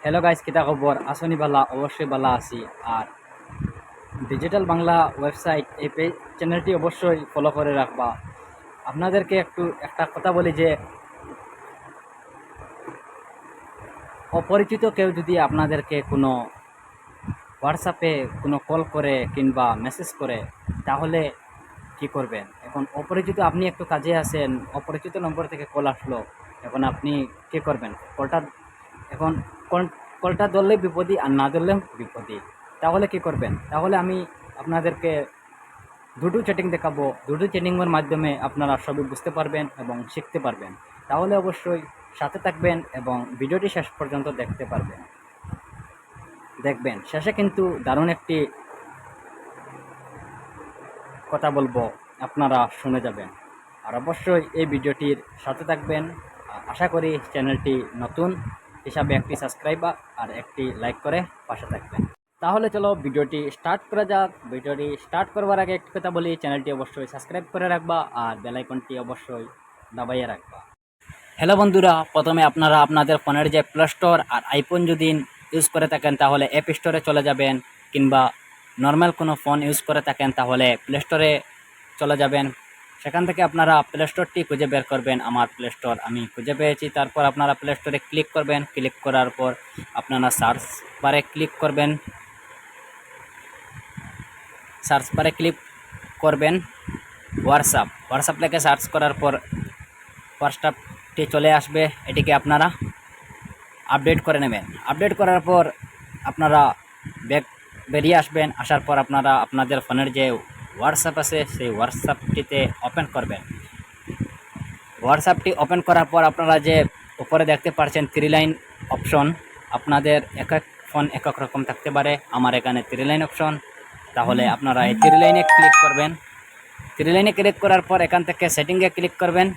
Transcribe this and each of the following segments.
Hello guys, কিতা খবর? আসনি বালা? অবশ্যই বালা আছি। আর ডিজিটাল বাংলা ওয়েবসাইট এই চ্যানেলটি অবশ্যই ফলো করে রাখবা। আপনাদেরকে একটা কথা বলি যে অপরিচিত কেউ যদি আপনাদেরকে কোনো হোয়াটসঅ্যাপে কোনো কল করে কিংবা মেসেজ করে, তাহলে কি করবেন? এখন অপরিচিত, আপনি একটু কাজে আছেন, অপরিচিত নম্বর থেকে কল আসলো, এখন আপনি কি করবেন? এখন কলটা ধরলে বিপদী, আর না ধরলেও বিপদী। তাহলে কি করবেন? তাহলে আমি আপনাদেরকে দুটো চ্যাটিং দেখাবো। দুটো চ্যাটিংয়ের মাধ্যমে আপনারা সবই বুঝতে পারবেন এবং শিখতে পারবেন। তাহলে অবশ্যই সাথে থাকবেন এবং ভিডিওটি শেষ পর্যন্ত দেখবেন। শেষে কিন্তু দারুণ একটি কথা বলবো, আপনারা শুনে যাবেন। আর অবশ্যই এই ভিডিওটির সাথে থাকবেন। আশা করি চ্যানেলটি নতুন হিসাবে একটি সাবস্ক্রাইবার আর একটি লাইক করে পাশে থাকবেন। তাহলে চলো ভিডিওটি স্টার্ট করা যাক। ভিডিওটি স্টার্ট করবার আগে একটি কথা বলি, চ্যানেলটি অবশ্যই সাবস্ক্রাইব করে রাখবা আর বেল আইকনটি অবশ্যই দাবাইয়ে রাখবা। হ্যালো বন্ধুরা, প্রথমে আপনারা আপনাদের ফোনের যে প্লে স্টোর আর আইফোন যদি ইউজ করে থাকেন তাহলে অ্যাপ স্টোরে চলে যাবেন, কিংবা নর্মাল কোনো ফোন ইউজ করে থাকেন তাহলে প্লে স্টোরে চলে যাবেন। সেখান থেকে আপনারা প্লে স্টোরটি খুঁজে বের করবেন। আমার প্লে স্টোর আমি খুঁজে পেয়েছি। তারপর আপনারা প্লে স্টোরে ক্লিক করবেন। ক্লিক করার পর আপনারা সার্চ বারে ক্লিক করবেন। সার্চ বারে ক্লিক করবেন হোয়াটসঅ্যাপ লেখে সার্চ করার পর হোয়াটসঅ্যাপটি চলে আসবে। এটিকে আপনারা আপডেট করে নেবেন। আপডেট করার পর আপনারা বেরিয়ে আসবেন। আসার পর আপনারা আপনাদের ফোনের যে হোয়াটসঅ্যাপ আছে সেই হোয়াটসঅ্যাপটিতে ওপেন করবেন। হোয়াটসঅ্যাপটি ওপেন করার পর আপনারা যে উপরে দেখতে পাচ্ছেন 3 লাইন অপশন, আপনাদের এক এক ফোন এক এক রকম থাকতে পারে। আমার এখানে 3 লাইন অপশন, তাহলে আপনারা এই 3 লাইনে ক্লিক করবেন। 3 লাইনে ক্লিক করার পর এখান থেকে সেটিংয়ে ক্লিক করবেন।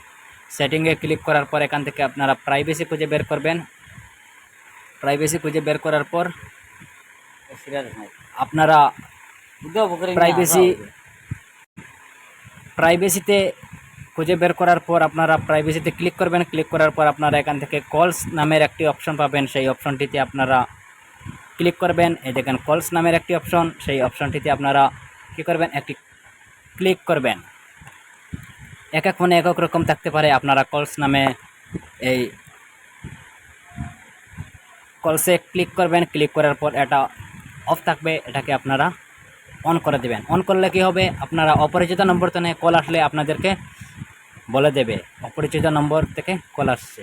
সেটিংয়ে ক্লিক করার পর এখান থেকে আপনারা প্রাইভেসি খুঁজে বের করবেন। প্রাইভেসি খুঁজে বের করার পর আপনারা প্রাইভেসিতে খুঁজে বের করার পর আপনারা প্রাইভেসিতে ক্লিক করবেন। ক্লিক করার পর আপনারা এখান থেকে কলস নামের একটি অপশন পাবেন। সেই অপশনটিতে আপনারা ক্লিক করবেন। এই দেখেন কলস নামের একটি অপশন, সেই অপশনটিতে আপনারা কী করবেন? একটি ক্লিক করবেন। এক এক ফোনে এক এক রকম থাকতে পারে। আপনারা কলস নামে এই কলসে ক্লিক করবেন। ক্লিক করার পর এটা অফ থাকবে, এটাকে আপনারা অন করে দেবেন। অন করলে কি হবে? আপনারা অপরিচিত নম্বর থেকে কল আসলে আপনাদেরকে বলে দেবে অপরিচিত নম্বর থেকে কল আসছে।